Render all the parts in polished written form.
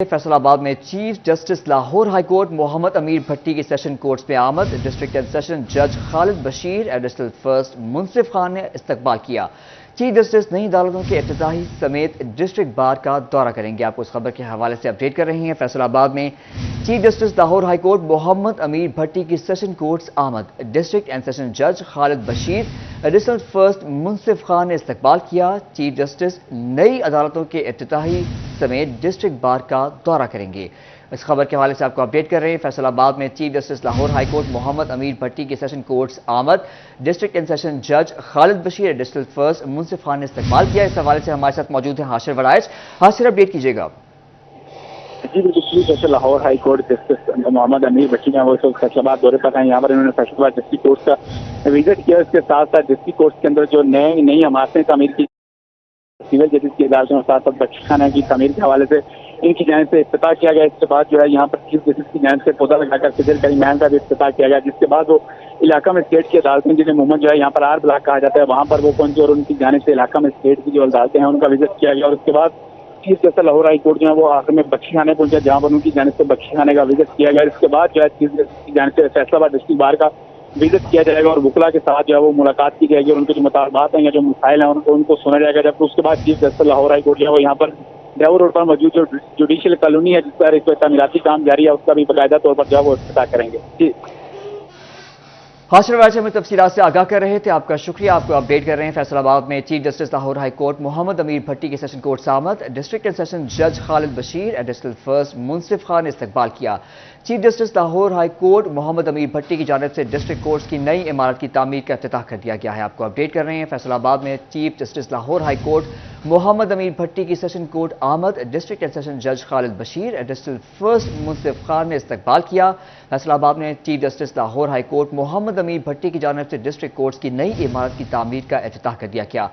फैसल आबाद में chief justice Lahore high court Muhammad Ameer Bhatti की सेशन कोर्ट्स में आमद। डिस्ट्रिक्ट एंड सेशन जज खालिद बशीर एडिशनल फर्स्ट मुंसिफ खान ने इस्तकबाल किया। चीफ जस्टिस नई अदालतों के इफ्तिताही समेत डिस्ट्रिक्ट बार का दौरा करेंगे। आपको इस खबर के हवाले से अपडेट कर रहे हैं। फैसल आबाद में chief justice Lahore high court Muhammad Ameer Bhatti की सेशन कोर्ट्स आमद। डिस्ट्रिक्ट एंड सेशन जज खालिद बशीर एडिशनल फर्स्ट मुंसिफ खान ने इस्तकबाल किया। चीफ जस्टिस नई अदालतों के इफ्तिताही समेत डिस्ट्रिक्ट बार का दौरा करेंगे। इस खबर के हवाले से आपको अपडेट कर रहे हैं। फैसलाबाद में chief justice Lahore high court Muhammad Ameer Bhatti की सेशन कोर्ट्स आमद। डिस्ट्रिक्ट एंड सेशन जज खालिद बशीर एडिशनल फर्स्ट मुंसिफ खान ने इस्तकबाल किया। इस हवाले से हमारे साथ मौजूद हैं हाशिर वराइज। हाशिर, अपडेट कीजिएगा। जी बिल्कुल, chief justice Lahore high court justice Muhammad Ameer Bhatti ने वो फैसलाबाद दौरे पर हैं। यहाँ पर इन्होंने फैसलाबाद डिस्ट्रिक्ट कोर्ट का विजिट किया। इसके साथ साथ डिस्ट्रिक्ट कोर्ट के अंदर जो नई इमारतें तामीर की, सिविल जजेस की अदालतों और साथ साथ बख्शी खाना की तामीर के हवाले से इनकी जानिब से इफ्तिताह किया गया। इसके बाद जो है यहाँ पर चीफ जस्टिस की जानिब से पौधा लगाकर फिजल करीम महल का भी इफ्तिताह किया गया, जिसके बाद वो इलाका में स्टेट की अदालतें जिन्हें अमूमन जो है यहाँ पर आर ब्लॉक कहा जाता है, वहाँ पर वो पहुंचे और उनकी जानिब से इलाका में स्टेट की जो अदालतें हैं उनका विजिट किया गया। और उसके बाद chief justice Lahore high court जो है वो आखिर में बख्शी खाने पहुंचे, जहाँ पर उनकी जानिब से बख्शी खाने का विजिट किया गया। इसके बाद जो है चीफ जस्टिस की जानिब से फैसलाबाद डिस्ट्रिक्ट बार का विजिट किया जाएगा और वुकला के साथ जो है वो मुलाकात की जाएगी और उनके जो मुतालबात हैं या जो मसाइल हैं उनको सुना जाएगा। जब उसके बाद chief justice Lahore high court जो है वो यहाँ पर डेवो रोड पर मौजूद जो जुडिशियल कॉलोनी है जिस पर इस वक्त तमीराती काम जारी है उसका भी बाकायदा तौर पर जो है वो इफ्तिताह करेंगे। जी हाशिर वराइज हमें तफसीलात से आगाह कर रहे थे, आपका शुक्रिया। आपको अपडेट कर रहे हैं। फैसलाबाद में chief justice Lahore high court Muhammad Ameer Bhatti की सेशन कोर्ट आमद। डिस्ट्रिक्ट एंड सेशन जज खालिद बशीर एडिशनल फर्स्ट मुंसिफ खान ने इस्तकबाल किया। Chief justice Lahore high court Muhammad Ameer Bhatti की जानिब से डिस्ट्रिक्ट कोर्ट्स की नई इमारत की तामीर का इफ्तिताह कर दिया गया है। आपको अपडेट कर रहे हैं। फैसलाबाद में chief justice Lahore high court Muhammad Ameer Bhatti की सेशन कोर्ट आमद। डिस्ट्रिक्ट एंड सेशन जज खालिद बशीर एडिशनल फर्स्ट मुंसिफ खान ने इस्तकबाल किया। फैसलाबाद में chief justice Lahore high court Muhammad Ameer Bhatti की जानिब से डिस्ट्रिक्ट कोर्ट्स की नई इमारत की तामीर का इफ्तिताह कर दिया गया।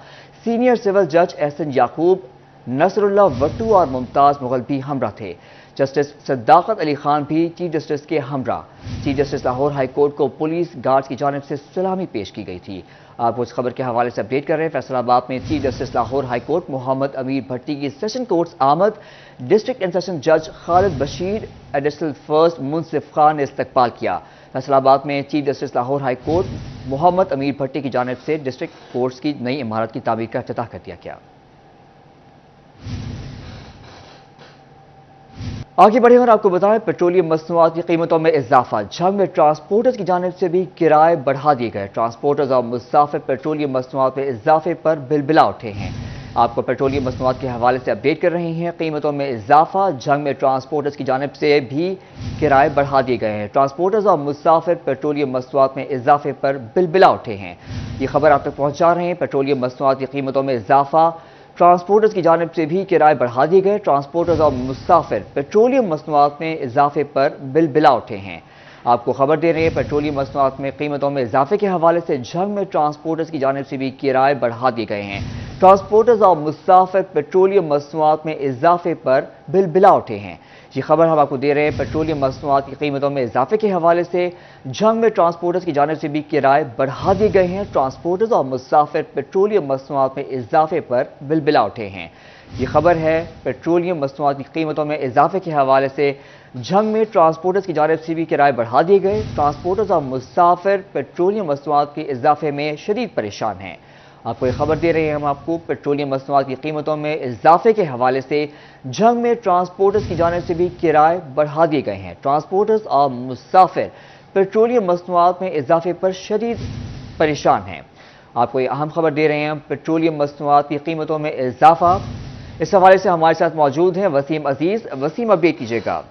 सीनियर सिविल जज एहसन याकूब, नसरुल्लाह वट्टू और मुमताज मुगल भी हमरा थे। जस्टिस सद्दाकत अली खान भी चीफ जस्टिस के हमरा। Chief justice Lahore high court को पुलिस गार्ड्स की जानिब से सलामी पेश की गई थी। आपको इस खबर के हवाले से अपडेट कर रहे हैं। फैसलाबाद में chief justice Lahore high court Muhammad Ameer Bhatti की सेशन कोर्ट्स आमद। डिस्ट्रिक्ट एंड सेशन जज खालिद बशीर एडिशनल फर्स्ट मुंसिफ खान ने इस्तकबाल किया। फैसलाबाद में chief justice Lahore high court Muhammad Ameer Bhatti की जानिब से डिस्ट्रिक्ट कोर्ट्स की नई इमारत की तामीर का इफ्तिताह कर दिया गया। आगे बढ़े और आपको बताएं, पेट्रोलियम मसनूआत की कीमतों में इजाफा। झंग में ट्रांसपोर्टर्स की जानिब से भी किराए बढ़ा दिए गए। ट्रांसपोर्टर्स और मुसाफिर पेट्रोलियम मसनूआत में इजाफे पर बिलबिला उठे हैं। आपको पेट्रोलियम मसनूआत के हवाले से अपडेट कर रहे हैं। कीमतों में इजाफा, झंग में ट्रांसपोर्टर्स की जानिब से भी किराए बढ़ा दिए गए हैं। ट्रांसपोर्टर्स और मुसाफिर पेट्रोलियम मसनूआत में इजाफे पर बिलबिला उठे हैं। ये खबर आप तक पहुंचा रहे हैं। पेट्रोलियम मसनूआत की कीमतों में इजाफा, ट्रांसपोर्टर्स की जानिब से भी किराए बढ़ा दिए गए। ट्रांसपोर्टर्स और मुसाफिर पेट्रोलियम मसनूआत में इजाफे पर बिलबिला उठे हैं। आपको खबर दे रहे हैं, पेट्रोलियम मसनूआत में कीमतों में इजाफे के हवाले से झंग में ट्रांसपोर्टर्स की जानिब से भी किराए बढ़ा दिए गए हैं। ट्रांसपोर्टर्स और मुसाफिर पेट्रोलियम मसनूआत में इजाफे पर बिलबिला उठे हैं। ये खबर हम आपको दे रहे हैं। पेट्रोलियम मसनूआत की कीमतों में इजाफे के हवाले से झंग में ट्रांसपोर्टर्स की जानिब से भी किराए बढ़ा दिए गए हैं। ट्रांसपोर्टर्स और मुसाफिर पेट्रोलियम मसनूआत में इजाफे पर बिलबिला उठे हैं। ये खबर है पेट्रोलियम मसनूआत की कीमतों में इजाफे के हवाले से झंग में ट्रांसपोर्टर्स की जानिब से भी किराए बढ़ा दिए गए। ट्रांसपोर्टर्स और मुसाफिर पेट्रोलियम मसनूआत के इजाफे में शदीद परेशान हैं। आपको ये खबर दे रहे हैं हम आपको, पेट्रोलियम मसनूआत की कीमतों में इजाफे के हवाले से झंग में ट्रांसपोर्टर्स की जानिब से भी किराए बढ़ा दिए गए हैं। ट्रांसपोर्टर्स और मुसाफिर पेट्रोलियम मसनूआत में इजाफे पर शदीद परेशान हैं। आपको ये अहम खबर दे रहे हैं, पेट्रोलियम मसनूआत की कीमतों में इजाफा। इस हवाले से हमारे साथ मौजूद हैं वसीम अजीज। वसीम, अपडेट कीजिएगा।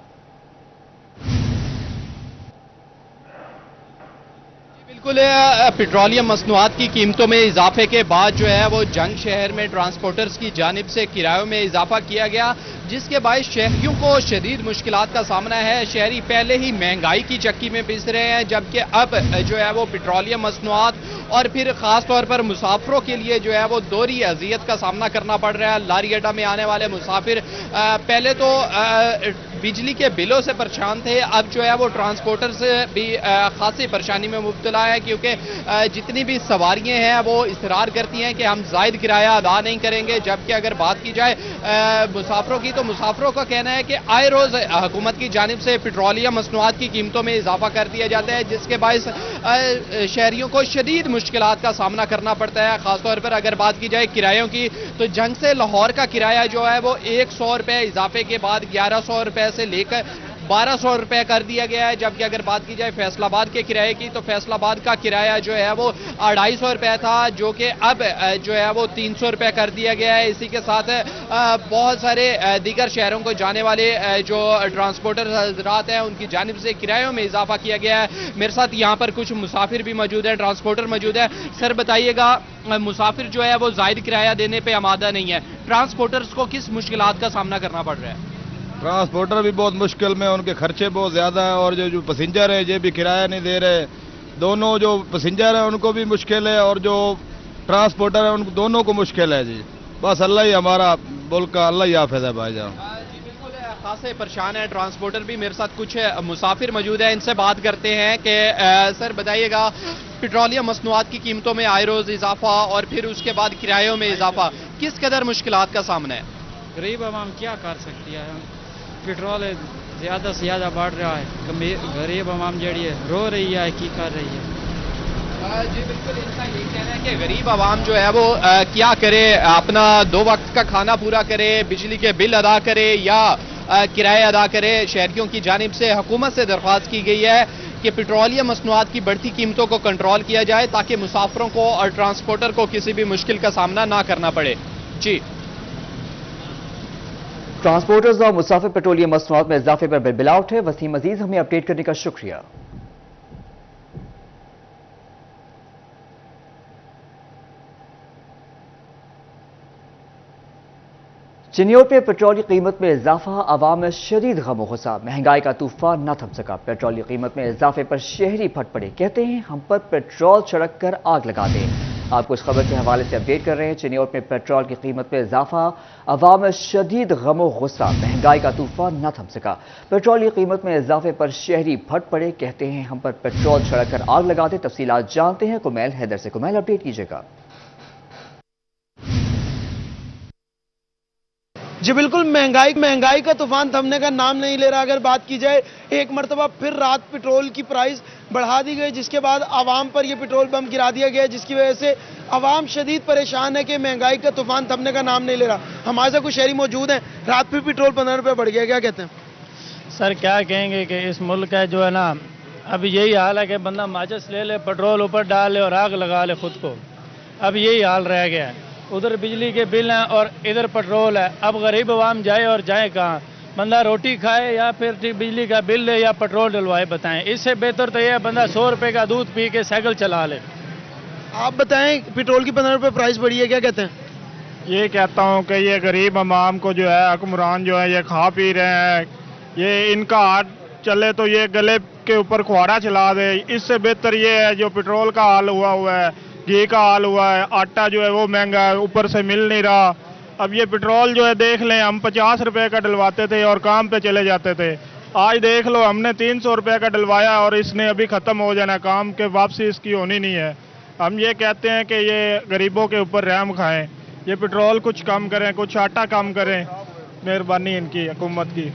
बिल्कुल, पेट्रोलियम मसनूआत की कीमतों में इजाफे के बाद जो है वो जंग शहर में ट्रांसपोर्टर्स की जानिब से किरायों में इजाफा किया गया, जिसके बायस शहरियों को शदीद मुश्किलात का सामना है। शहरी पहले ही महंगाई की चक्की में पिस रहे हैं, जबकि अब जो है वो पेट्रोलियम मसनूआत और फिर खास तौर पर मुसाफिरों के लिए जो है वो दोहरी अजियत का सामना करना पड़ रहा है। लारी अड्डा में आने वाले मुसाफिर पहले तो बिजली के बिलों से परेशान थे, अब जो है वो ट्रांसपोर्टर से भी खासी परेशानी में मुब्तला है, کیونکہ جتنی بھی سواریاں ہیں وہ اصرار کرتی ہیں کہ ہم زائد کرایہ ادا نہیں کریں گے، جبکہ اگر بات کی جائے مسافروں کی تو مسافروں کا کہنا ہے کہ آئے روز حکومت کی جانب سے پیٹرولیم مصنوعات کی قیمتوں میں اضافہ کر دیا جاتا ہے، جس کے باعث شہریوں کو شدید مشکلات کا سامنا کرنا پڑتا ہے۔ خاص طور پر اگر بات کی جائے کرایوں کی تو جنگ سے لاہور کا کرایہ جو ہے وہ 100 روپے اضافے کے بعد 1100 روپے سے لے کر 1200 روپے کر دیا گیا ہے، جبکہ اگر بات کی جائے فیصل آباد کے کرایے کی تو فیصل آباد کا کرایہ جو ہے وہ 250 روپے تھا، جو کہ اب جو ہے وہ 300 روپے کر دیا گیا ہے۔ اسی کے ساتھ بہت سارے دیگر شہروں کو جانے والے جو ٹرانسپورٹر حضرات ہیں ان کی جانب سے کرایوں میں اضافہ کیا گیا ہے۔ میرے ساتھ یہاں پر کچھ مسافر بھی موجود ہیں، ٹرانسپورٹر موجود ہے۔ سر بتائیے گا، مسافر جو ہے وہ زائد کرایہ دینے پہ آمادہ نہیں ہے، ٹرانسپورٹرز کو کس مشکلات کا سامنا کرنا پڑ رہا ہے؟ ٹرانسپورٹر بھی بہت مشکل میں، ان کے خرچے بہت زیادہ ہیں، اور جو پیسنجر ہے یہ بھی کرایہ نہیں دے رہے۔ دونوں جو پیسنجر ہیں ان کو بھی مشکل ہے اور جو ٹرانسپورٹر ہیں ان دونوں کو مشکل ہے جی۔ بس اللہ ہی ہمارا ملک کا اللہ ہی حافظ ہے بھائی جان۔ جی بالکل خاصے پریشان ہے ٹرانسپورٹر بھی۔ میرے ساتھ کچھ مسافر موجود ہیں، ان سے بات کرتے ہیں کہ سر بتائیے گا، پیٹرولیم مصنوعات کی قیمتوں میں آئے روز اضافہ اور پھر اس کے بعد کرایوں میں اضافہ کس قدر مشکلات کا سامنا ہے؟ غریب عوام کیا کر سکتی ہے؟ پیٹرول زیادہ سے زیادہ بڑھ رہا ہے، غریب عوام جڑی ہے رو رہی ہے، کی کر رہی ہے؟ جی بالکل، ان کا یہ کہنا ہے کہ غریب عوام جو ہے وہ کیا کرے، اپنا 2 وقت کا کھانا پورا کرے، بجلی کے بل ادا کرے یا کرایہ ادا کرے۔ شہریوں کی جانب سے حکومت سے درخواست کی گئی ہے کہ پیٹرولیم مصنوعات کی بڑھتی قیمتوں کو کنٹرول کیا جائے تاکہ مسافروں کو اور ٹرانسپورٹر کو کسی بھی مشکل کا سامنا نہ کرنا پڑے۔ جی ٹرانسپورٹرز اور مسافر پیٹرولیم مصنوعات میں اضافے پر بلبلا اٹھے۔ وسیم عزیز، ہمیں اپڈیٹ کرنے کا شکریہ۔ چنیوٹ میں پیٹرول کی قیمت میں اضافہ، عوام میں شدید غم و غصہ، مہنگائی کا طوفان نہ تھم سکا۔ پیٹرول کی قیمت میں اضافے پر شہری پھٹ پڑے، کہتے ہیں ہم پر پیٹرول چھڑک کر آگ لگا دیں۔ آپ کو اس خبر کے حوالے سے اپڈیٹ کر رہے ہیں۔ چنیوٹ میں پیٹرول کی قیمت میں اضافہ، عوام میں شدید غم و غصہ، مہنگائی کا طوفان نہ تھم سکا۔ پیٹرول کی قیمت میں اضافے پر شہری پھٹ پڑے، کہتے ہیں ہم پر پیٹرول چھڑک کر آگ لگا دیں۔ تفصیلات جانتے ہیں کمیل حیدر سے۔ کمیل، اپڈیٹ کیجیے گا۔ جی بالکل، مہنگائی کا طوفان تھمنے کا نام نہیں لے رہا۔ اگر بات کی جائے ایک مرتبہ پھر رات پیٹرول کی پرائز بڑھا دی گئی، جس کے بعد عوام پر یہ پیٹرول بم گرا دیا گیا، جس کی وجہ سے عوام شدید پریشان ہے کہ مہنگائی کا طوفان تھمنے کا نام نہیں لے رہا۔ ہمارے ساتھ کچھ شہری موجود ہیں، رات پھر پیٹرول 15 روپے بڑھ گیا، کیا کہتے ہیں؟ سر کیا کہیں گے کہ اس ملک کا جو ہے نا، اب یہی حال ہے کہ بندہ ماچس لے لے، پیٹرول اوپر ڈال لے اور آگ لگا لے خود کو۔ اب یہی حال رہ گیا ہے، ادھر بجلی کے بل ہیں اور ادھر پیٹرول ہے۔ اب غریب عوام جائے اور جائے کہاں؟ بندہ روٹی کھائے یا پھر بجلی کا بل لے یا پیٹرول ڈلوائے؟ بتائیں، اس سے بہتر تو یہ ہے بندہ 100 روپے کا دودھ پی کے سائیکل چلا لے۔ آپ بتائیں، پیٹرول کی 15 روپے پرائز بڑھی ہے، کیا کہتے ہیں؟ یہ کہتا ہوں کہ یہ غریب عوام کو جو ہے حکمران جو ہے یہ کھا پی رہے ہیں، یہ ان کا ہاتھ چلے تو یہ گلے کے اوپر کھوارا چلا دے۔ اس سے بہتر یہ ہے جو پیٹرول کا حال ہوا ہے، گھی کا حال ہوا ہے، آٹا جو ہے وہ مہنگا ہے، اوپر سے مل نہیں رہا۔ اب یہ پیٹرول جو ہے دیکھ لیں، ہم 50 روپے کا ڈلواتے تھے اور کام پہ چلے جاتے تھے۔ آج دیکھ لو ہم نے 300 روپے کا ڈلوایا اور اس نے ابھی ختم ہو جانا، کام کے واپسی اس کی ہونی نہیں ہے۔ ہم یہ کہتے ہیں کہ یہ غریبوں کے اوپر رحم کھائیں، یہ پیٹرول کچھ کم کریں، کچھ آٹا کم کریں، مہربانی ان کی حکومت کی۔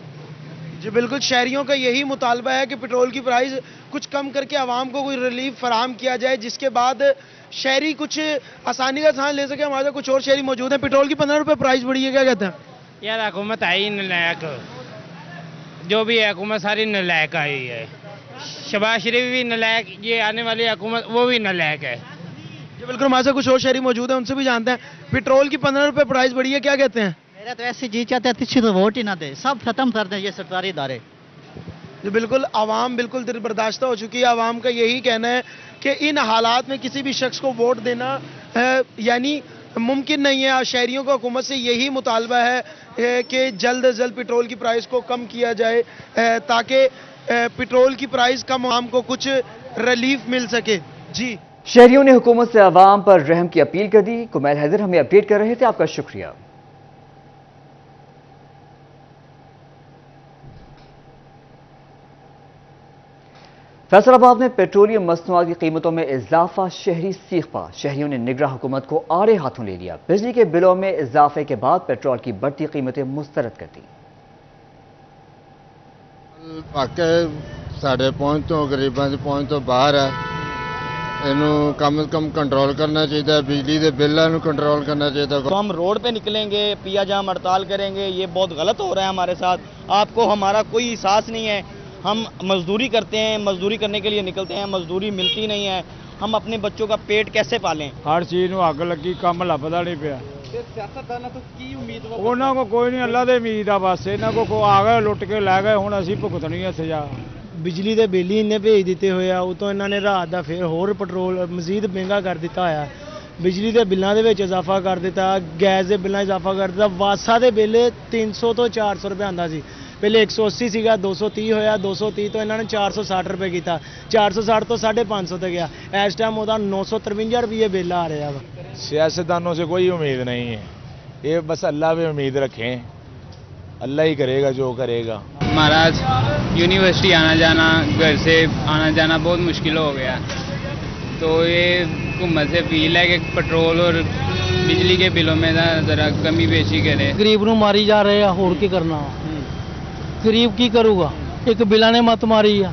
جی بالکل، شہریوں کا یہی مطالبہ ہے کہ پیٹرول کی پرائز کچھ کم کر کے عوام کو کوئی ریلیف فراہم کیا جائے، جس کے بعد شہری کچھ آسانی کا سانس لے سکے۔ ہمارے ساتھ کچھ اور شہری موجود ہیں۔ پیٹرول کی 15 روپے پرائز بڑھی ہے، کیا کہتے ہیں؟ یار حکومت آئی نالائق، جو بھی ہے حکومت ساری نالائق آئی ہے۔ شہباز شریف بھی نالائق، یہ آنے والی حکومت وہ بھی نالائق ہے۔ جی بالکل، ہمارے ساتھ کچھ اور شہری موجود ہیں، ان سے بھی جانتے ہیں۔ پیٹرول کی 15 روپے پرائز بڑھی ہے، کیا کہتے ہیں؟ میرا تو ایسے جی چاہتے ہیں اچھی تو ووٹ ہی نہ دے، سب ختم کر دیں یہ سرکاری ادارے۔ جی بالکل، عوام بالکل دل برداشتہ ہو چکی ہے۔ عوام کا یہی کہنا ہے کہ ان حالات میں کسی بھی شخص کو ووٹ دینا یعنی ممکن نہیں ہے۔ شہریوں کو حکومت سے یہی مطالبہ ہے کہ جلد از جلد پیٹرول کی پرائز کو کم کیا جائے تاکہ پیٹرول کی پرائز کم، عوام کو کچھ ریلیف مل سکے۔ جی، شہریوں نے حکومت سے عوام پر رحم کی اپیل کر دی۔ کمیل حیدر ہمیں اپڈیٹ کر رہے تھے، آپ کا شکریہ۔ फैसलाबाद में पेट्रोलियम मसनूआत की कीमतों में इजाफा शहरी सीख पा। शहरियों ने निगरां हुकूमत को आड़े हाथों ले लिया। बिजली के बिलों में इजाफे के बाद पेट्रोल की बढ़ती कीमतें मुस्तरद कर दी। साढ़े पहुंच तो गरीबों की पहुंच तो बाहर है, इनू कम से कम कंट्रोल करना चाहिए, बिजली के बिलों कंट्रोल करना चाहिए। तो हम रोड पे निकलेंगे, पिया जाम हड़ताल करेंगे, ये बहुत गलत हो रहा है हमारे साथ। आपको हमारा कोई एहसास नहीं है। हम मजदूरी करते हैं, मजदूरी करने के लिए निकलते हैं, मजदूरी मिलती नहीं है। हम अपने बच्चों का पेट कैसे पालें? हर चीज़ में अग लगी, काम लभदा नहीं पिया। सियासतदानां तो की उम्मीद उन्होंने को कोई नहीं, अल्लाह दे उम्मीद आ बस। इन्हों को आ गए लुट के लै गए, हुण असीं भुगतनी है सजा। बिजली के बिल ही इन्ने भेज दिते हुए आ, उतों इन्होंने रात का फिर होर पेट्रोल मजीद महंगा कर दिता होया। बिजली के बिलों के विच इजाफा कर दिता, गैस के बिलों इजाफा कर दिता। वासा के बिल 300 तो 400 रुपये आंदा सी, पहले 180 सीगा, 230 होया, 230 तो इन्होंने 460 रुपये किया, 460 तो 550 तक गया। इस टाइम वो 953 रुपये बिल आ रहा वा। सियासतदानों से कोई उम्मीद नहीं है, ये बस अल्लाह पे उम्मीद रखें, अल्लाह ही करेगा जो करेगा। महाराज यूनिवर्सिटी आना जाना, घर से आना जाना बहुत मुश्किल हो गया, तो ये हुकूमत से अपील है कि पेट्रोल और बिजली के बिलों में ज़रा कमी बेशी करें। गरीब ਨੂੰ ਮਾਰੀ ਜਾ ਰਹੇ ਆ, ਹੋਰ ਕੀ ਕਰਨਾ। ਗਰੀਬ ਕੀ ਕਰੂਗਾ? ਇੱਕ ਬਿੱਲਾਂ ਨੇ ਮਤ ਮਾਰੀ ਆ,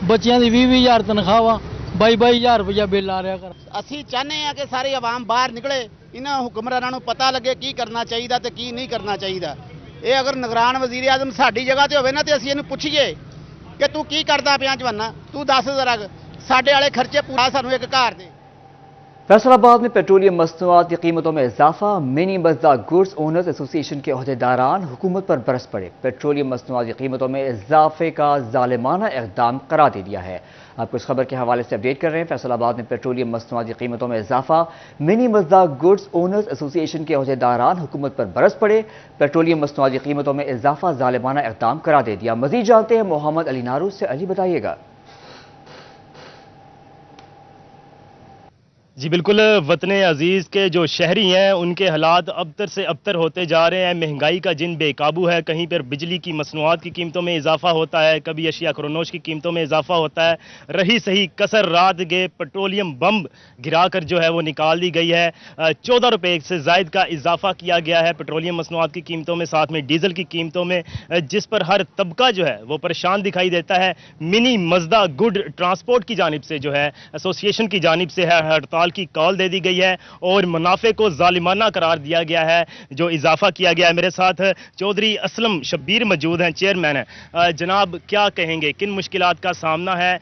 ਬੱਚਿਆਂ ਦੀ 20,000 ਤਨਖਾਹ ਵਾ, 22,000 ਰੁਪਇਆ ਬਿੱਲ ਆ ਰਿਹਾ। ਅਸੀਂ ਚਾਹੁੰਦੇ ਹਾਂ ਕਿ ਸਾਰੀ ਆਵਾਮ ਬਾਹਰ ਨਿਕਲੇ, ਇਹਨਾਂ ਹੁਕਮਰਾਨਾਂ ਨੂੰ ਪਤਾ ਲੱਗੇ ਕੀ ਕਰਨਾ ਚਾਹੀਦਾ ਤੇ ਕੀ ਨਹੀਂ ਕਰਨਾ ਚਾਹੀਦਾ। ਇਹ ਅਗਰ ਨਿਗਰਾਨ ਵਜ਼ੀਰ ਆਜ਼ਮ ਸਾਡੀ ਜਗ੍ਹਾ ਤੇ ਹੋਵੇ ਨਾ, ਤੇ ਅਸੀਂ ਇਹਨੂੰ ਪੁੱਛੀਏ ਕਿ ਤੂੰ ਕੀ ਕਰਦਾ ਪਿਆ ਜਵਾਨਾ, ਤੂੰ ਦੱਸ ਜ਼ਰਾ ਸਾਡੇ ਵਾਲੇ ਖਰਚੇ ਪੂਰਾ ਸਾਨੂੰ ਇੱਕ ਘਰ ਦੇ। फैसलाबाद में पेट्रोलियम मसनूआत की कीमतों में इजाफा। मिनी मजदा गुड्स ओनर्स एसोसिएशन के अहदेदारान हुकूमत पर बरस पड़े। पेट्रोलियम मसनूआत की कीमतों में इजाफे का जालिमाना इक़दाम करार दे दिया है। आपको इस खबर के हवाले से अपडेट कर रहे हैं। फैसलाबाद में पेट्रोलियम मसनूआत की कीमतों में इजाफा। मिनी मजदा गुड्स ओनर्स एसोसिएशन के अहदेदारान हुकूमत पर बरस पड़े। पेट्रोलियम मसनूआत की कीमतों में इजाफा जालिमाना इक़दाम करार दे दिया। मजीद जानते हैं मोहम्मद अली नारू से। अली बताइएगा। जी बिल्कुल, वतन अजीज़ के जो शहरी हैं उनके हालात अबतर से अबतर होते जा रहे हैं। महंगाई का जिन बेकाबू है, कहीं पर बिजली की मसनूआत की कीमतों में इजाफा होता है, कभी अशिया खरोनोश की कीमतों में इजाफा होता है। रही सही कसर रात के पेट्रोलियम बम गिरा कर जो है वो निकाल दी गई है। 14 रुपये से ज़ायद का इजाफा किया गया है पेट्रोलियम मसनूआत की कीमतों में, साथ में डीजल की कीमतों में, जिस पर हर तबका जो है वो परेशान दिखाई देता है। मिनी मजदा गुड ट्रांसपोर्ट की जानिब से जो है एसोसिएशन की जानिब से है हड़ताल की कॉल दे दी गई है और मुनाफे को जालिमाना करार दिया गया है जो इजाफा किया गया है। मेरे साथ चौधरी असलम शब्बीर मौजूद हैं, चेयरमैन है। जनाब, क्या कहेंगे, किन मुश्किलात का सामना है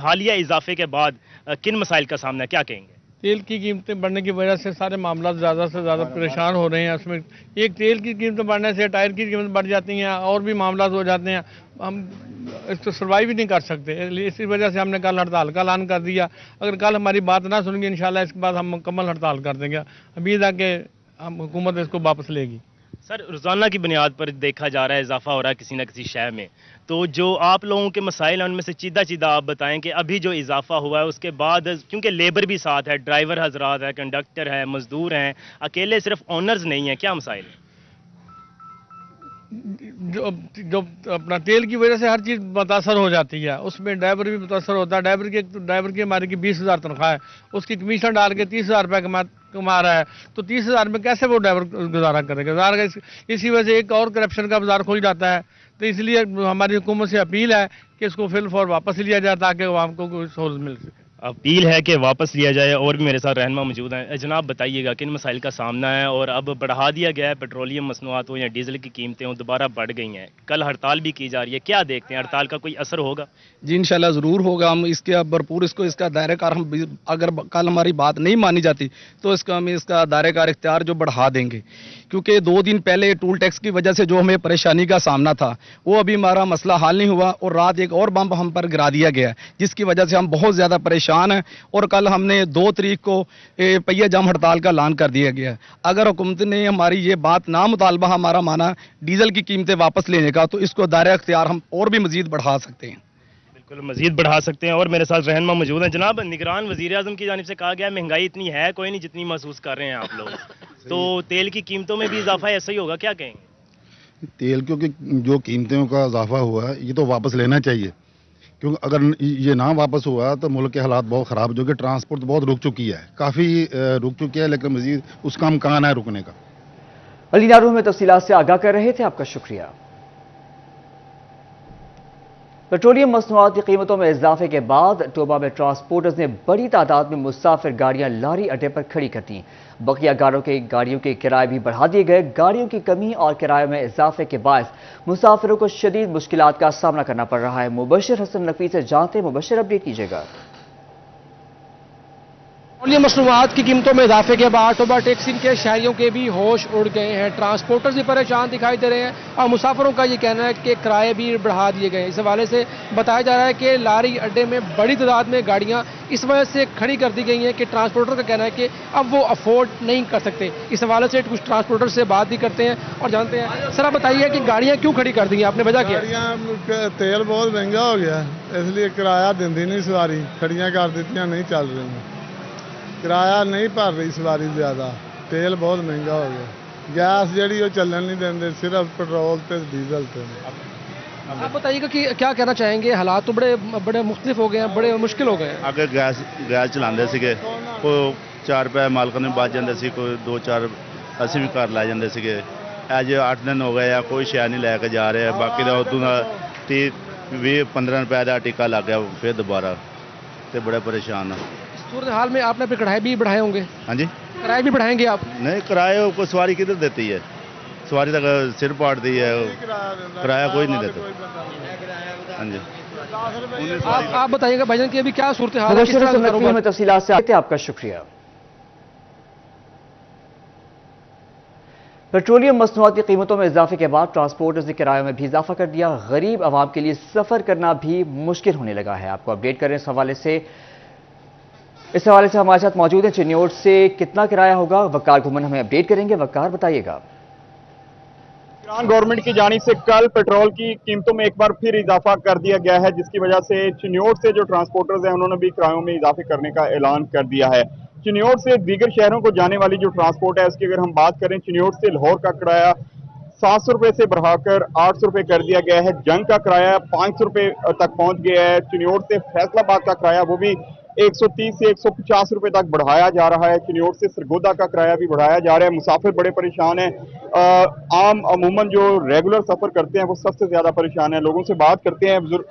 हालिया इजाफे के बाद, किन मसाइल का सामना है, क्या कहेंगे? तेल की कीमतें बढ़ने की वजह से सारे मामला ज़्यादा से ज़्यादा परेशान हो रहे हैं। उसमें एक तेल की कीमतें बढ़ने से टायर की कीमत बढ़ जाती हैं और भी मामला हो जाते हैं। हम इसको सर्वाइव ही नहीं कर सकते, इसी वजह से हमने कल हड़ताल का ऐलान कर दिया। अगर कल हमारी बात ना सुनेंगे, इंशाल्लाह इसके बाद हम मुकम्मल हड़ताल कर देंगे। उम्मीद है कि हम हुकूमत इसको वापस लेगी। सर, रोज़ाना की बुनियाद पर देखा जा रहा है इजाफा हो रहा है किसी न किसी शय में, तो जो आप लोगों के मसाइल हैं उनमें से सीधा आप बताएं कि अभी जो इजाफा हुआ है उसके बाद, क्योंकि लेबर भी साथ है, ड्राइवर हजरात है, कंडक्टर है, मजदूर हैं, अकेले सिर्फ ओनर्स नहीं हैं, क्या मसाइल है? जो अपना तेल की वजह से हर चीज़ मुतासर हो जाती है, उसमें ड्राइवर भी मुतासर होता है। ड्राइवर की हमारे की 20,000 तनख्वाह है, उसकी कमीशन डाल के 30,000 रुपये कमा रहा है, तो 30,000 में कैसे वो ड्राइवर गुजारा करेगा? इसी वजह से एक और करप्शन का बाजार खुल जाता है। तो इसलिए हमारी हुकूमत से अपील है कि इसको फिल फॉर वापस लिया जाए ताकि आवाम को कोई सहूलत मिल सके। अपील है कि वापस लिया जाए। और भी मेरे साथ रहनुमा मौजूद हैं। जनाब, बताइएगा किन मसाइल का सामना है और अब बढ़ा दिया गया है पेट्रोलियम मसनूआत हो या डीजल की कीमतें हो, दोबारा बढ़ गई हैं, कल हड़ताल भी की जा रही है, क्या देखते हैं, हड़ताल का कोई असर होगा? जी इंशाल्लाह ज़रूर होगा। हम इसके भरपूर इसका दायरे कार, हम अगर कल हमारी बात नहीं मानी जाती तो हम इसका दायरे कार इख्तियार जो बढ़ा देंगे, क्योंकि 2 दिन पहले टूल टैक्स की वजह से जो हमें परेशानी का सामना था वो अभी हमारा मसला हल नहीं हुआ और रात एक और बम हम पर गिरा दिया गया, जिसकी वजह से हम बहुत ज़्यादा परेशान हैं। और कल हमने 2 तारीख को पहिया जाम हड़ताल का ऐलान कर दिया गया। अगर हुकूमत ने हमारी ये बात ना मुतालबा हमारा माना डीजल की कीमतें वापस लेने का, तो इसको दायरा इख्तियार हम और भी मजीद बढ़ा सकते हैं। बिल्कुल मजीद बढ़ा सकते हैं। और मेरे साथ रहनुमा मौजूद हैं। जनाब, निगरान वज़ीर आज़म की जानिब से कहा गया है महंगाई इतनी है कोई नहीं जितनी महसूस कर रहे हैं आप लोग, तो तेल की कीमतों में भी इजाफा ऐसा ही होगा, क्या कहेंगे? तेल क्योंकि जो कीमतों का इजाफा हुआ है ये तो वापस लेना चाहिए, क्योंकि अगर ये ना वापस हुआ तो मुल्क के हालात बहुत ख़राब हो जाएंगे। ट्रांसपोर्ट बहुत रुक चुकी है, काफ़ी रुक चुकी है, लेकिन मज़ीद उसका इम्कान है रुकने का। अली नारू में तफसीलात से आगाह कर रहे थे, आपका शुक्रिया। पेट्रोलियम मसनूआत की कीमतों में इजाफे के बाद टोबा में ट्रांसपोर्टर्स ने बड़ी तादाद में मुसाफिर गाड़ियां लारी अड्डे पर खड़ी कर दी। बकिया गाड़ियों के किराए भी बढ़ा दिए गए। गाड़ियों की कमी और किराए में इजाफे के बायस मुसाफिरों को शदीद मुश्किलात का सामना करना पड़ रहा है। मुबशिर हसन नकवी से जानते, मुबशिर अपडेट कीजिएगा। पेट्रोलियम मसनूआत की कीमतों में इजाफे के बाद टोबा टेक्सिम के शहरियों के भी होश उड़ गए हैं। ट्रांसपोर्टर्स भी परेशान दिखाई दे रहे हैं और मुसाफिरों का ये कहना है कि किराए भी बढ़ा दिए गए हैं। इस हवाले से बताया जा रहा है कि लारी अड्डे में बड़ी तादाद में गाड़ियां इस वजह से खड़ी कर दी गई हैं कि ट्रांसपोर्टर का कहना है कि अब वो अफोर्ड नहीं कर सकते। इस हवाले से कुछ ट्रांसपोर्टर से बात भी करते हैं और जानते हैं। सर आप बताइए कि गाड़ियाँ क्यों खड़ी कर दी हैं आपने, वजह क्या? तेल बहुत महंगा हो गया, इसलिए किराया देती नहीं सवारी, खड़ियाँ कर देती नहीं चल रही, किराया नहीं भर रही सवारी ज़्यादा, तेल बहुत महंगा हो गया, गैस जी चलन नहीं देंगे, सिर्फ पेट्रोल पे डीजल पे। आप बताइएगा कि क्या कहना चाहेंगे, हालात तो बड़े मुख्तलिफ हो गए हैं, बड़े मुश्किल हो गए हैं। अगर गैस चलाते थे कोई 4 रुपए मालक ने बच जाते थे, कोई 2-4 असी भी घर लै जाते थे। अज 8 दिन हो गए या कोई शै नहीं लैके जा रहे, बाकी का उतों का 30-15 रुपए का टिक्का लग गया फिर दोबारा, तो बड़े परेशान है। सूरत हाल में आपने अपने किराए भी बढ़ाए होंगे? हाँ जी, किराए भी बढ़ाएंगे आप? नहीं, किराए को सवारी किधर देती है, सवारी तक सिर पाटती है, किराया कोई नहीं देता। हाँ जी, आप बताइएगा भाईजान की अभी क्या सूरत हाल है? में तफसीलात से आते, आपका शुक्रिया। पेट्रोलियम मसनूआत की कीमतों में इजाफे के बाद ट्रांसपोर्टर्स ने किरायों में भी इजाफा कर दिया। गरीब आवाम के लिए सफर करना भी मुश्किल होने लगा है। आपको अपडेट करें इस हवाले से हमारे साथ मौजूद है चिन्योट से कितना किराया होगा, वकार घुमन हमें अपडेट करेंगे। वकार बताइएगा। ईरान गवर्नमेंट की जानिब से कल पेट्रोल की कीमतों में एक बार फिर इजाफा कर दिया गया है, जिसकी वजह से चिन्योट से जो ट्रांसपोर्टर्स हैं उन्होंने भी किरायों में इजाफे करने का ऐलान कर दिया है। चिन्योट से दीगर शहरों को जाने वाली जो ट्रांसपोर्ट है उसकी अगर हम बात करें, चिन्योट से लाहौर का किराया 700 रुपए से बढ़ाकर 800 रुपए कर दिया गया है। जंग का किराया 500 रुपए तक पहुंच गया है। चिन्योट से फैसलाबाद का किराया वो भी 130 से 150 रुपए तक बढ़ाया जा रहा है। चिन्योट से सरगोदा का किराया भी बढ़ाया जा रहा है। मुसाफिर बड़े परेशान हैं। अमूमन जो रेगुलर सफर करते हैं वो सबसे ज्यादा परेशान है। लोगों से बात करते हैं। बुजुर्ग,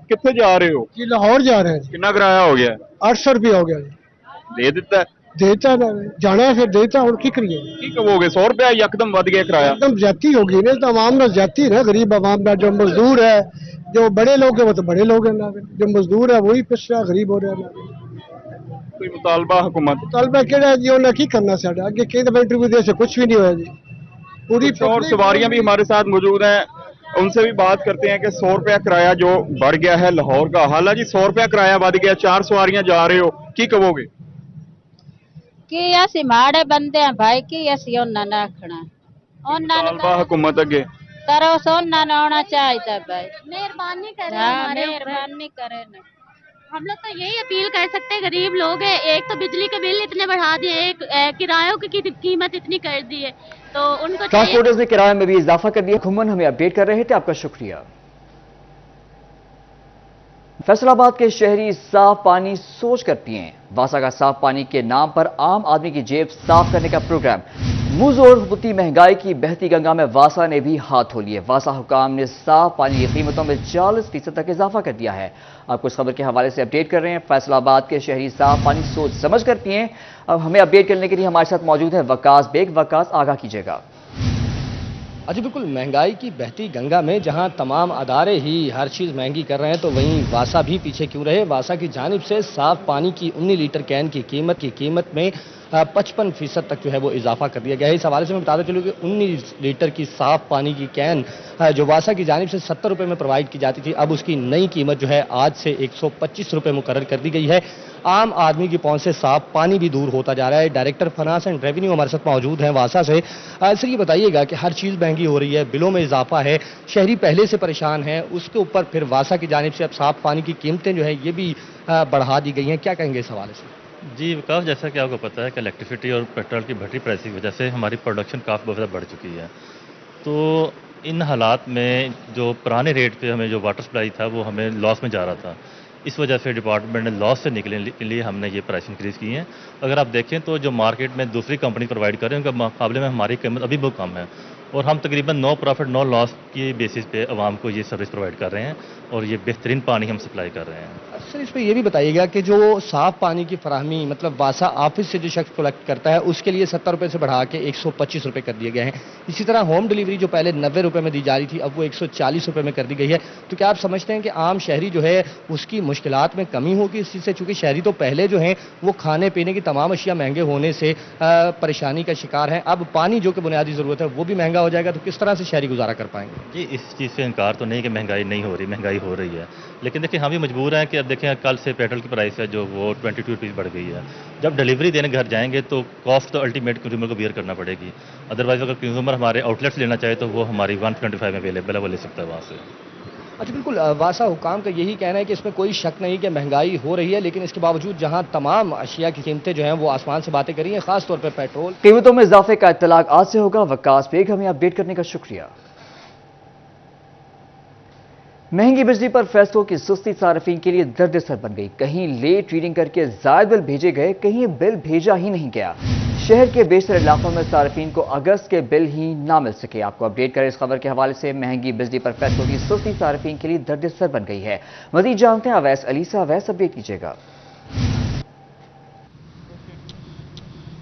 कितने जा रहे हो? जी लाहौर जा रहे हैं। कितना किराया हो गया? 800 रुपये हो गया। दे देता है? देता जाना है, फिर देता और की करिए। ठीक हो गए 100 रुपया यकदम बढ़ गया किराया? एकदम ज्यादा होगी ना, तो आवाम ना ज्यादा ना, गरीब आवाम ना, जो मजदूर है, जो बड़े लोग है वो तो बड़े लोग हैं ना, जो मजदूर है वही पिछड़ा गरीब हो रहा है। कोई मुतालबा हुकूमत मुतालबा केड़ा जी, उन्हें की करना साडा आगे कई दफा इंटरव्यू दे से कुछ भी नहीं होया जी। पूरी और सवारियां भी हमारे साथ मौजूद हैं, उनसे भी बात करते हैं कि 100 रुपया किराया जो बढ़ गया है लाहौर का। हालांकि 100 रुपया किराया बढ़ गया, 4 सवारियां जा रहे हो, की कहोगे? कि असी माड़े बंदे हैं भाई, की असी उन्ना ना आखना, मुतालबा हुकूमत अगे करो सोना ना होना चाहिए भाई, मेहरबानी करें, मेहरबानी करें ना। हम लोग तो यही अपील कर सकते हैं, गरीब लोग हैं, एक तो बिजली के बिल इतने बढ़ा दिए, एक किरायों की कीमत इतनी कर दी है, तो उनको ट्रांसपोर्टर्स ने किराए में भी इजाफा कर दिया। घुमन हमें अपडेट कर रहे थे, आपका शुक्रिया। फैसलाबाद के शहरी साफ पानी सोच कर पिए। वासा का साफ पानी के नाम पर आम आदमी की जेब साफ करने का प्रोग्राम। मुंह जोर होती महंगाई की बहती गंगा में वासा ने भी हाथ धो लिए। वासा हुकाम ने साफ पानी की कीमतों में 40% तक इजाफा कर दिया है। आपको इस खबर के हवाले से अपडेट कर रहे हैं। फैसलाबाद के शहरी साफ पानी सोच समझ कर पिए। अब हमें अपडेट करने के लिए हमारे साथ मौजूद है वकास बेग। वकास, आगाह कीजिएगा। जी बिल्कुल, महंगाई की बहती गंगा में जहां तमाम अदारे ही हर चीज़ महंगी कर रहे हैं, तो वहीं वासा भी पीछे क्यों रहे। वासा की जानिब से साफ पानी की 19 लीटर कैन की कीमत में 55% तक जो है वो इजाफा कर दिया गया है। इस हवाले से मैं बताता चलूँ कि 19 लीटर की साफ पानी की कैन जो वासा की जानिब से 70 रुपये में प्रोवाइड की जाती थी, अब उसकी नई कीमत जो है आज से 125 रुपये मुकर्रर कर दी गई है। आम आदमी की पहुंच से साफ पानी भी दूर होता जा रहा है। डायरेक्टर फाइनेंस एंड रेवेन्यू हमारे साथ मौजूद हैं वासा से। सर ये बताइएगा कि हर चीज़ महंगी हो रही है, बिलों में इजाफा है, शहरी पहले से परेशान है, उसके ऊपर फिर वासा की जानिब से अब साफ पानी की कीमतें जो है ये भी बढ़ा दी गई हैं, क्या कहेंगे इस हवाले से? जी विकास, जैसा कि आपको पता है कि इलेक्ट्रिसिटी और पेट्रोल की बढ़ती प्राइस की वजह से हमारी प्रोडक्शन काफ़ी बहुत ज़्यादा बढ़ चुकी है, तो इन हालात में जो पुराने रेट पे हमें जो वाटर सप्लाई था वो हमें लॉस में जा रहा था, इस वजह से डिपार्टमेंट ने लॉस से निकलने के लिए हमने ये प्राइस इंक्रीज़ की है। अगर आप देखें तो जो मार्केट में दूसरी कंपनी प्रोवाइड कर रहे हैं उनके मुकाबले में हमारी कीमत अभी बहुत कम है और हम तकरीबन नो प्रॉफिट नो लॉस की बेसिस पे आवाम को ये सर्विस प्रोवाइड कर रहे हैं और ये बेहतरीन पानी हम सप्लाई कर रहे हैं। सर इस पर यह भी बताइएगा कि जो साफ पानी की फराहमी मतलब वासा ऑफिस से जो शख्स कलेक्ट करता है उसके लिए 70 रुपये से बढ़ा के 125 रुपये कर दिए गए हैं। इसी तरह होम डिलीवरी जो पहले 90 रुपये में दी जा रही थी अब वो 140 रुपये में कर दी गई है। तो क्या आप समझते हैं कि आम शहरी जो है उसकी मुश्किलात में कमी होगी इस चीज़ से, चूँकि शहरी तो पहले जो है वो खाने पीने की तमाम अशिया महंगे होने से परेशानी का शिकार हैं, अब पानी जो कि बुनियादी ज़रूरत है वो भी महंगा हो जाएगा, तो किस तरह से शहरी गुजारा कर पाएंगे? जी इस चीज़ से इनकार तो नहीं कि महंगाई नहीं हो रही, महंगाई हो रही है, लेकिन देखिए हम भी मजबूर हैं कि अब देखें कल से पेट्रोल की प्राइस है जो वो 22 रुपीज़ बढ़ गई है। जब डिलीवरी देने घर जाएंगे तो कॉस्ट तो अल्टीमेट कंज्यूमर को बियर करना पड़ेगी, अदरवाइज अगर कंज्यूमर हमारे आउटलेट्स लेना चाहे तो वो हमारी 125 में अवेलेबल है, वो ले सकता है वहाँ से। अच्छा बिल्कुल, वासा हुकाम का यही कहना है कि इसमें कोई शक नहीं कि महंगाई हो रही है, लेकिन इसके बावजूद जहां तमाम अशिया की कीमतें जो हैं वो आसमान से बातें करी हैं, खासतौर पर पेट्रोल कीमतों में इजाफे का इत्तलाक आज से होगा। वकास बेग हमें अपडेट करने का शुक्रिया। महंगी बिजली पर फैसलों की सुस्ती सार्फिन के लिए दर्द-ए-सर बन गई। कहीं लेट रीडिंग करके जायद बिल भेजे गए, कहीं बिल भेजा ही नहीं गया। शहर के बेशतर इलाकों में सार्फिन को अगस्त के बिल ही ना मिल सके। आपको अपडेट करें इस खबर के हवाले से। महंगी बिजली पर फैसलों की सुस्ती सार्फिन के लिए दर्द-ए-सर बन गई है। मजीद जानते हैं अवैस अली से। अवैस, अपडेट कीजिएगा।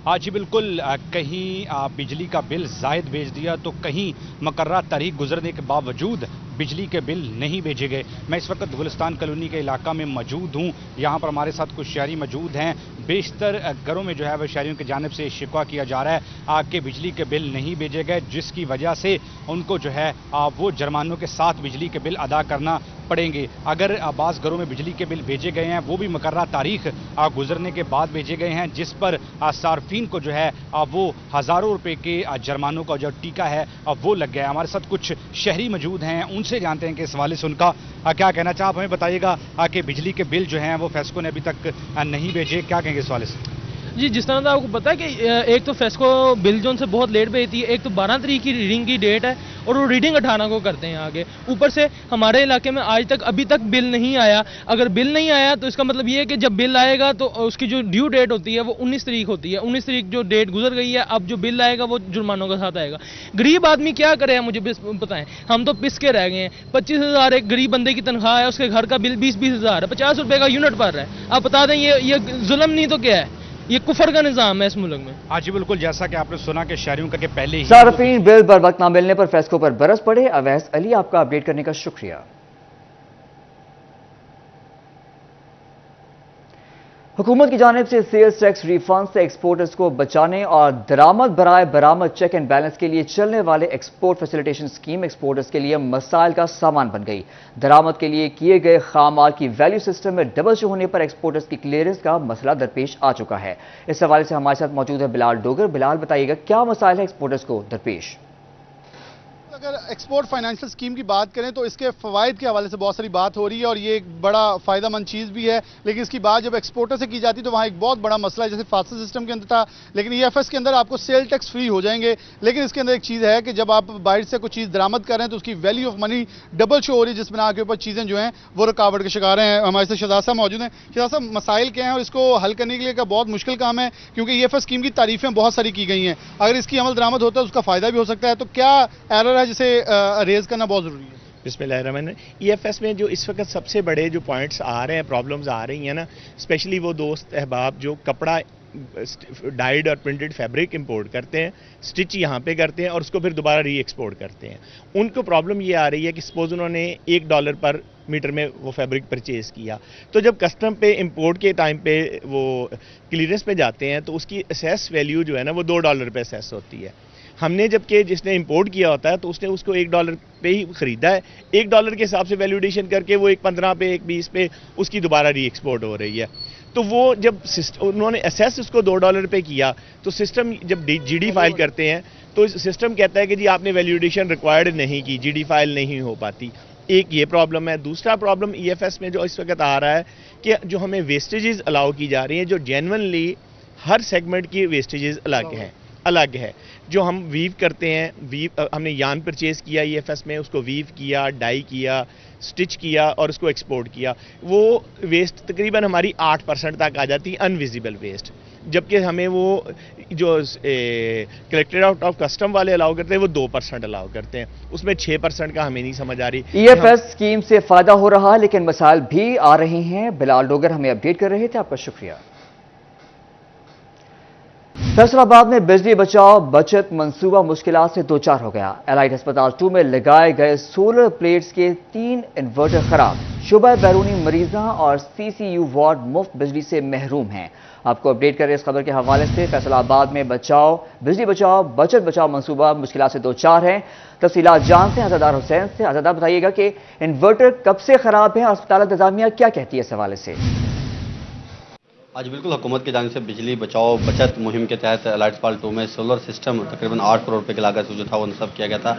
हाँ जी बिल्कुल, कहीं बिजली का बिल जायद भेज दिया तो कहीं मुकर्रर तारीख गुजरने के बावजूद बिजली के बिल नहीं भेजे गए। मैं इस वक्त गुलिस्तान कॉलोनी के इलाका में मौजूद हूँ। यहाँ पर हमारे साथ कुछ शहरी मौजूद हैं। बेशतर घरों में जो है वह शहरियों की जानिब से शिकवा किया जा रहा है कि बिजली के बिल नहीं भेजे गए, जिसकी वजह से उनको जो है वो जुर्मानों के साथ बिजली के बिल अदा करना पड़ेंगे। अगर बाज़ घरों में बिजली के बिल भेजे गए हैं वो भी मुकर्रर तारीख गुजरने के बाद भेजे गए हैं, जिस पर सार्फिन को जो है वो हज़ारों रुपए के जुर्मानों का जो टीका है वो लग गया है। हमारे साथ कुछ शहरी मौजूद हैं, उनसे जानते हैं कि इस हवाले से उनका क्या कहना चाह। आप हमें बताइएगा कि बिजली के बिल जो हैं वो फेस्को ने अभी तक नहीं भेजे, क्या कहेंगे इस हवाले से? जी, जिस तरह से आपको पता है कि एक तो फेस्को बिल जोन से बहुत लेट भेजती है, एक तो 12 तारीख की रीडिंग की डेट है और वो रीडिंग 18 को करते हैं आगे। ऊपर से हमारे इलाके में आज तक अभी तक बिल नहीं आया। अगर बिल नहीं आया तो इसका मतलब ये है कि जब बिल आएगा तो उसकी जो ड्यू डेट होती है वो 19 तारीख होती है। 19 तारीख जो डेट गुजर गई है, अब जो बिल आएगा वो जुर्मानों के साथ आएगा। गरीब आदमी क्या करे, मुझे बताएं, हम तो पिस के रह गए हैं। 25,000 एक गरीब बंदे की तनख्वाह है, उसके घर का बिल 20-20 हज़ार है, 50 रुपए का यूनिट पड़ रहा है। आप बता दें ये जुल्म नहीं तो क्या है? ये कुफर का निजाम है इस मुल्क में। हाँ जी बिल्कुल, जैसा कि आपने सुना कि शहरियों का पहले ही सार्फिन बिल बर वक्त न मिलने पर फेस्को पर बरस पड़े। अवैस अली, आपका अपडेट करने का शुक्रिया। हुकूमत की जानिब से सेल्स टैक्स रिफंड से एक्सपोर्टर्स को बचाने और दरामद बराए बरामद चेक एंड बैलेंस के लिए चलने वाले एक्सपोर्ट फैसिलिटेशन स्कीम एक्सपोर्टर्स के लिए मसाइल का सामान बन गई। दरामद के लिए किए गए खाम माल की वैल्यू सिस्टम में डबल शो होने पर एक्सपोर्टर्स की क्लियरेंस का मसला दरपेश आ चुका है। इस हवाले से हमारे साथ मौजूद है बिलाल डोगर। बिलाल, बताइएगा क्या मसाइल है एक्सपोर्टर्स को दरपेश? अगर एक्सपोर्ट फाइनेंशियल स्कीम की बात करें तो इसके फ़वाइद के हवाले से बहुत सारी बात हो रही है और ये एक बड़ा फ़ायदेमंद चीज़ भी है, लेकिन इसकी बात जब एक्सपोर्टर से की जाती है तो वहाँ एक बहुत बड़ा मसला है। जैसे फास्टर सिस्टम के अंदर था, लेकिन EFS के अंदर आपको सेल टैक्स फ्री हो जाएंगे, लेकिन इसके अंदर एक चीज़ है कि जब आप बाहर से कोई चीज़ दरामद कर रहे हैं तो उसकी value of money double show हो रही है, जिस बना के ऊपर चीज़ें जो हैं वो रुकावट के शिकार हैं। हमारे साथ शहजाद साहब मौजूद हैं। शहजाद साहब, मसाइल क्या हैं और इसको हल करने के लिए का बहुत मुश्किल काम है, क्योंकि EFS स्कीम की तारीफें बहुत सारी की गई हैं। अगर इसकी अमल दरामद होता है उसका फ़ायदा भी हो सकता है, तो क्या एरर है जिसे रेज करना बहुत ज़रूरी है? बिस्मिल्लाहिर्रहमानिर्रहीम। EFS में जो इस वक्त सबसे बड़े जो पॉइंट्स आ रहे हैं, प्रॉब्लम्स आ रही हैं ना, स्पेशली वो दोस्त अहबाब जो कपड़ा डाइड और प्रिंटेड फैब्रिक इंपोर्ट करते हैं, स्टिच यहाँ पे करते हैं और उसको फिर दोबारा री एक्सपोर्ट करते हैं, उनको प्रॉब्लम ये आ रही है कि सपोज उन्होंने $1 पर मीटर में वो फैब्रिक परचेज़ किया, तो जब कस्टम पे इंपोर्ट के टाइम पे वो क्लियरेंस पे जाते हैं तो उसकी असेस वैल्यू जो है ना वो $2 पे असेस होती है। हमने जबकि जिसने इंपोर्ट किया होता है तो उसने उसको $1 पे ही ख़रीदा है, $1 के हिसाब से वैल्यूडेशन करके वो 1.15 पे 1.20 पे उसकी दोबारा री एक्सपोर्ट हो रही है। तो वो जब उन्होंने असेस उसको $2 पे किया तो सिस्टम जब GD फाइल करते हैं तो सिस्टम कहता है कि जी आपने वैल्यूडेशन रिक्वायर्ड नहीं की, GD फाइल नहीं हो पाती। एक ये प्रॉब्लम है। दूसरा प्रॉब्लम EFS में जो इस वक्त आ रहा है कि जो हमें वेस्टेजेस अलाउ की जा रही हैं, जो जेन्युइनली हर सेगमेंट की वेस्टेजेस अलग है, جو ہم ویو کرتے ہیں، ہم نے یان پرچیز کیا EFS میں، اس کو ویو کیا، ڈائی کیا، سٹچ کیا اور اس کو ایکسپورٹ کیا، وہ ویسٹ تقریباً ہماری 8% تک آ جاتی ہے انویزیبل ویسٹ، جبکہ ہمیں وہ جو کلیکٹڈ آف کسٹم والے الاؤ کرتے ہیں وہ 2% الاؤ کرتے ہیں، اس میں 6% کا ہمیں نہیں سمجھ آ رہی۔ EFS اسکیم سے فائدہ ہو رہا ہے لیکن مسائل بھی آ رہے ہیں۔ بلال ڈوگر ہمیں اپڈیٹ کر رہے تھے، آپ کا شکریہ۔ فیصل آباد میں بجلی بچاؤ بچت منصوبہ مشکلات سے دوچار ہو گیا۔ الائٹ ہسپتال 2 میں لگائے گئے سولر پلیٹس کے 3 انورٹر خراب، شعبہ بیرونی مریضاں اور CCU وارڈ مفت بجلی سے محروم ہیں۔ آپ کو اپڈیٹ کر رہے اس خبر کے حوالے سے فیصل آباد میں بجلی بچاؤ بچت بچاؤ منصوبہ مشکلات سے دوچار ہے۔ تفصیلات جانتے ہیں عزادار حسین سے۔ عزادار بتائیے گا کہ انورٹر کب سے خراب ہے اور اسپتال انتظامیہ کیا کہتی ہے اس حوالے سے؟ آج بالکل حکومت کی جانب سے بجلی بچاؤ بچت مہم کے تحت الائٹ ہسپتال 2 میں سولر سسٹم تقریباً 8 کروڑ روپے کی لاگت سے جو تھا وہ نصب کیا گیا تھا۔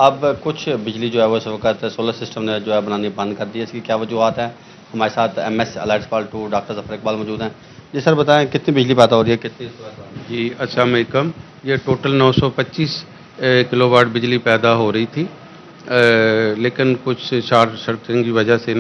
اب کچھ بجلی جو ہے وہ اس وقت سولر سسٹم نے جو ہے بنانی بند کر دی ہے۔ اس کی کیا وجوہات ہیں؟ ہمارے ساتھ MS الائٹ ہسپتال 2 ڈاکٹر ظفر اقبال موجود ہیں۔ جی سر بتائیں کتنی بجلی پیدا ہو رہی ہے، کتنی؟ جی السلام علیکم۔ یہ ٹوٹل 925 کلو واٹ بجلی پیدا ہو رہی تھی، لیکن کچھ شارٹ سرکٹنگ کی وجہ سے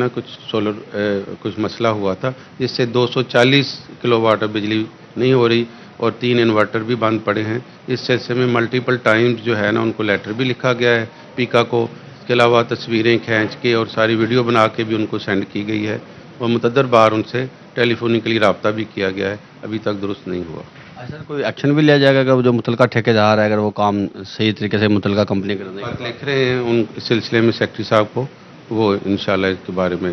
کچھ مسئلہ ہوا تھا، جس سے 240 کلو واٹ بجلی نہیں ہو رہی اور 3 انورٹر بھی بند پڑے ہیں۔ اس سلسلے میں ملٹیپل ٹائمز جو ہے نا ان کو لیٹر بھی لکھا گیا ہے پیکا کو، اس کے علاوہ تصویریں کھینچ کے اور ساری ویڈیو بنا کے بھی ان کو سینڈ کی گئی ہے اور متعدد بار ان سے ٹیلی فونکلی رابطہ بھی کیا گیا ہے، ابھی تک درست نہیں ہوا۔ سر کوئی ایکشن بھی لیا جائے گا کہ جو متعلقہ ٹھیکیدار ہے اگر وہ کام صحیح طریقے سے متعلقہ کمپنی کرنے لکھ رہے ہیں ان سلسلے میں سیکٹری صاحب کو، وہ انشاءاللہ اس کے بارے میں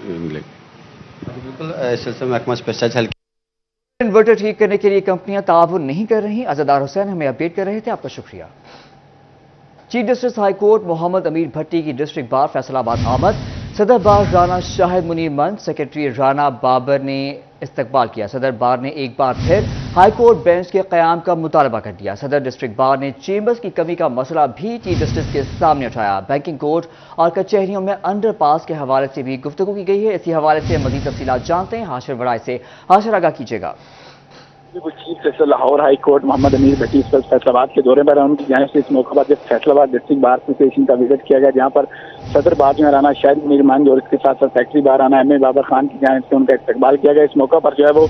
ملے گی۔ بالکل اس سلسلے میں محکمہ اسپیشل ہیلتھ انورٹر ٹھیک کرنے کے لیے کمپنیاں تعاون نہیں کر رہی۔ عزادار حسین ہمیں اپڈیٹ کر رہے تھے، آپ کا شکریہ۔ Chief justice high court Muhammad Amir بھٹی کی ڈسٹرکٹ بار فیصل آباد آمد۔ صدر بار رانا شاہد منیر مند، سیکرٹری رانا بابر نے استقبال کیا۔ صدر بار نے ایک بار پھر ہائی کورٹ بینچ کے قیام کا مطالبہ کر دیا۔ صدر ڈسٹرکٹ بار نے چیمبرز کی کمی کا مسئلہ بھی چیف جسٹس کے سامنے اٹھایا۔ بینکنگ کورٹ اور کچہریوں میں انڈر پاس کے حوالے سے بھی گفتگو کی گئی ہے۔ اسی حوالے سے مزید تفصیلات جانتے ہیں ہاشر وڑائے سے۔ ہاشر آگاہ کیجیے گا۔ Chief justice Lahore high court Muhammad Amir Bhatti اس وقت فیصل آباد کے دورے پر ہیں۔ ان کی جانب سے اس موقع پر فیصل آباد ڈسٹرکٹ بار ایسوسیشن کا وزٹ کیا گیا، جہاں پر صدر بار جو ہے رانا شاہد منیر مند اور اس کے ساتھ ساتھ سیکرٹری بار رانا ایم اے بابر خان کی جانب سے ان کا استقبال کیا گیا۔ اس موقع پر جو ہے وہ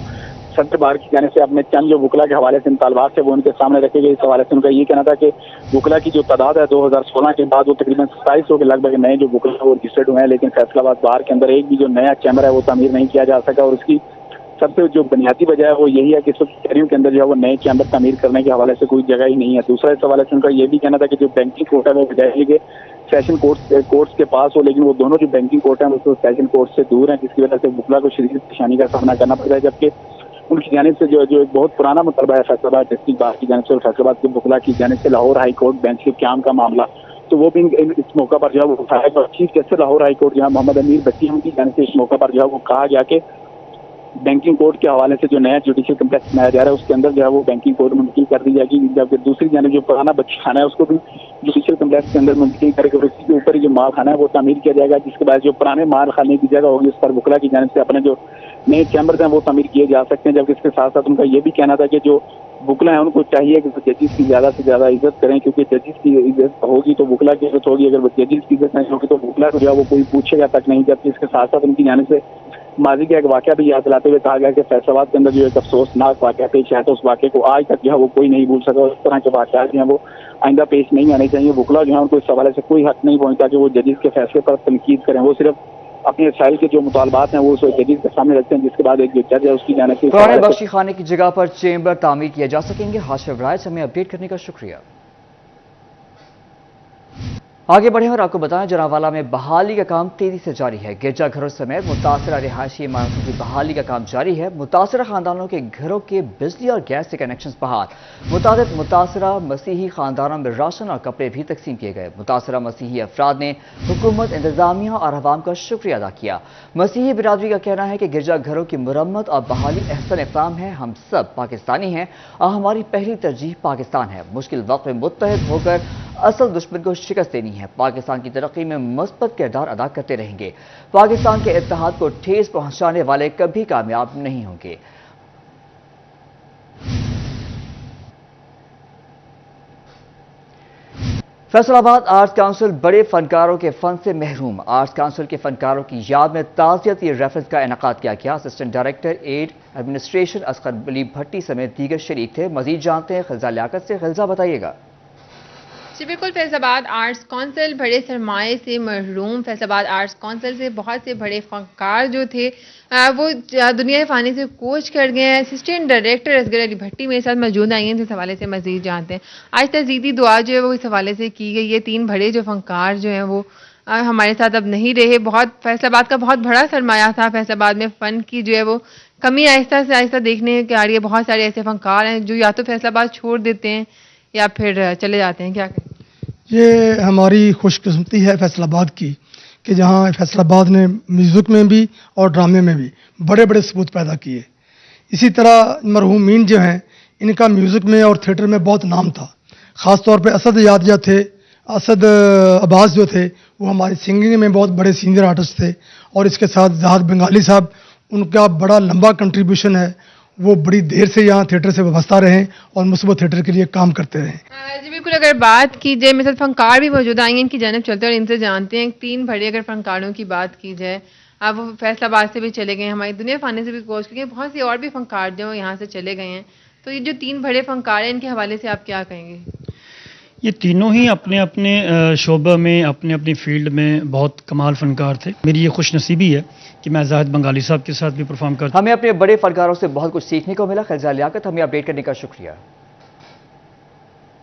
صدر بار کی جانب سے اپنے چند جو وکلا کے حوالے سے مطالبات سے وہ ان کے سامنے رکھے گئے۔ اس حوالے سے ان کا یہ کہنا تھا کہ وکلا کی جو تعداد ہے 2016 کے بعد وہ تقریباً 2700 کے لگ بھگ نئے جو وکلا وہ رجسٹرڈ ہوئے ہیں، لیکن فیصل آباد بار کے اندر ایک بھی جو نیا چیمبر ہے وہ تعمیر نہیں کیا جا سکا، اور اس کی سب سے جو بنیادی وجہ ہے وہ یہی ہے کہ اس وقت شہریوں کے اندر جو ہے وہ نئے چیمبر تعمیر کرنے کے حوالے سے کوئی جگہ ہی نہیں ہے۔ دوسرا اس حوالے سے ان کا یہ بھی کہنا تھا کہ جو بینکنگ کورٹ ہے وہ بجائے کہ سیشن کورٹس کے پاس ہو، لیکن وہ دونوں جو بینکنگ کورٹ ہیں وہ سیشن کورٹ سے دور ہیں، جس کی وجہ سے وکلا کو شدید پریشانی کا سامنا کرنا پڑتا ہے۔ جبکہ ان کی جانب سے جو ایک بہت پرانا مطالبہ ہے فیصل آباد ڈسٹرکٹ بار کی جانب سے اور فیصل آباد کے وکلا کی جانب سے لاہور ہائی کورٹ بینچ کے قیام کا معاملہ، تو وہ بھی اس موقع پر جو ہے وہ اٹھایا گیا۔ Chief justice Lahore high court جہاں محمد امیر بھٹی ان کی جانب سے اس موقع پر جو ہے وہ کہا گیا کہ بینکنگ کورٹ کے حوالے سے جو نیا جوڈیشل کمپلیکس بنایا جا رہا ہے اس کے اندر جو ہے وہ بینکنگ کورٹ منتقل کر دی جائے گی، جبکہ دوسری جانب جو پرانا بچہ خانہ ہے اس کو بھی جوڈیشل کمپلیکس کے اندر منتقل کر کے اسی کے اوپر ہی جو مال خانہ ہے وہ تعمیر کیا جائے گا، جس کے بعد جو پرانے مال خانے کی جگہ ہوگی اس پر وکلا کی جانب سے اپنے جو نئے چیمبرز ہیں وہ تعمیر کیے جا سکتے ہیں۔ جبکہ اس کے ساتھ ساتھ ان کا یہ بھی کہنا تھا کہ جو وکلا ہیں ان کو چاہیے کہ وہ ججز کی زیادہ سے زیادہ عزت کریں، کیونکہ ججز کی عزت ہوگی تو وکلا کی عزت ہوگی، اگر وہ ججز کی عزت نہیں ہوگی تو وکلا کو جو ہے وہ کوئی پوچھے گا تک نہیں۔ جبکہ اس کے ساتھ ساتھ ان کی جانب سے ماضی کا ایک واقعہ بھی یاد دلاتے ہوئے کہا گیا کہ فیصل آباد کے اندر جو ایک افسوسناک واقعہ پیش آیا تو اس واقعے کو آج تک جو ہے وہ کوئی نہیں بھول سکا، اور اس طرح کے واقعات جو ہیں وہ آئندہ پیش نہیں آنے چاہیے۔ وکلا جو ہے ان کو اس حوالے سے کوئی حق نہیں پہنچتا کہ وہ ججز کے فیصلے پر تنقید کریں، وہ صرف اپنے اسرائیل کے جو مطالبات ہیں وہ اس ججز کے سامنے رکھتے ہیں، جس کے بعد ایک جو جج ہے اس کی جانب سے پرانے بخشی خانے کی جگہ پر چیمبر تعمیر کیا جا سکیں گے۔ ہاشر برائز ہمیں اپڈیٹ کرنے کا شکریہ۔ آگے بڑھیں اور آپ کو بتائیں جناوالا میں بحالی کا کام تیزی سے جاری ہے۔ گرجا گھروں سمیت متاثرہ رہائشی عمارتوں کی بحالی کا کام جاری ہے۔ متاثرہ خاندانوں کے گھروں کے بجلی اور گیس سے کنیکشنز بحال۔ متعدد متاثرہ مسیحی خاندانوں میں راشن اور کپڑے بھی تقسیم کیے گئے۔ متاثرہ مسیحی افراد نے حکومت، انتظامیہ اور عوام کا شکریہ ادا کیا۔ مسیحی برادری کا کہنا ہے کہ گرجا گھروں کی مرمت اور بحالی احسن اقدام ہے۔ ہم سب پاکستانی ہیں اور ہماری پہلی ترجیح پاکستان ہے۔ مشکل وقت میں متحد ہو کر اصل دشمن کو شکست دینی ہے۔ پاکستان کی ترقی میں مثبت کردار ادا کرتے رہیں گے۔ پاکستان کے اتحاد کو ٹھیس پہنچانے والے کبھی کامیاب نہیں ہوں گے۔ फैसल आबाद आर्ट्स काउंसिल बड़े फनकारों के फन से महरूम। आर्ट्स काउंसिल के फनकारों की याद में ताज़ियती रेफरेंस का इनेकाद किया गया। असिस्टेंट डायरेक्टर एड एडमिनिस्ट्रेशन असगर अली भट्टी समेत दीगर शरीक थे। मजीद जानते हैं खिलजा लियाकत से। खिलजा बताइएगा। जी बिल्कुल, फैसलाबाद आर्ट्स काउंसिल बड़े सरमाए से महरूम। फैसलाबाद आर्ट्स काउंसिल से बहुत से बड़े फनकार जो थे वो दुनिया फ़ानी से कोच कर गए हैं। असिस्टेंट डायरेक्टर असगर अली भट्टी मेरे साथ मौजूद आई हैं, तो इस हवाले से मज़ीद जानते हैं। आज तज़ीदी दुआ जो है वो इस हवाले से की गई है। 3 बड़े जो फनकार जो हैं वो हमारे साथ अब नहीं रहे। बहुत फैसलाबाद का बहुत बड़ा सरमाया था। फैसलाबाद में फ़न की जो है वो कमी आहिस्ता से आहिस्ता देखने के आ रही है। बहुत सारे ऐसे फनकार हैं जो या तो फैसलाबाद छोड़ देते हैं या फिर चले जाते हैं। क्या कहें? ये हमारी खुशकिस्मती है फैसलाबाद की कि जहाँ फैसलाबाद ने म्यूज़िक में भी और ड्रामे में भी बड़े बड़े सबूत पैदा किए। इसी तरह मरहूमीन जो हैं इनका म्यूज़िक में और थिएटर में बहुत नाम था। ख़ास तौर पे असद यादिया थे, असद अब्बास जो थे वो हमारी सिंगिंग में बहुत बड़े सीनियर आर्टिस्ट थे। और इसके साथ जहाद बंगाली साहब, उनका बड़ा लंबा कंट्रीब्यूशन है। वो बड़ी देर से यहाँ थिएटर से वाबस्ता रहे और मुस्बत थिएटर के लिए काम करते रहे। जी बिल्कुल, अगर बात की जाए मेरे साथ फनकार भी मौजूद आएंगे, इनकी जानब चलते हैं और इनसे जानते हैं। 3 बड़े अगर फनकारों की बात की जाए, अब वो फैसलाबाद से भी चले गए, हमारी दुनिया फ़ानी से भी कोच किए, बहुत से और भी फनकार जो यहाँ से चले गए हैं। तो ये जो 3 बड़े फनकार हैं इनके हवाले से आप क्या कहेंगे? ये तीनों ही अपने अपने शोबे में, अपने अपनी फील्ड में बहुत कमाल फनकार थे। मेरी ये खुश नसीबी है कि मैं जाहिद बंगाली साहब के साथ भी परफॉर्म करता। हमें अपने बड़े फनकारों से बहुत कुछ सीखने को मिला। खिलजा लियाकत, हमें अपडेट करने का शुक्रिया।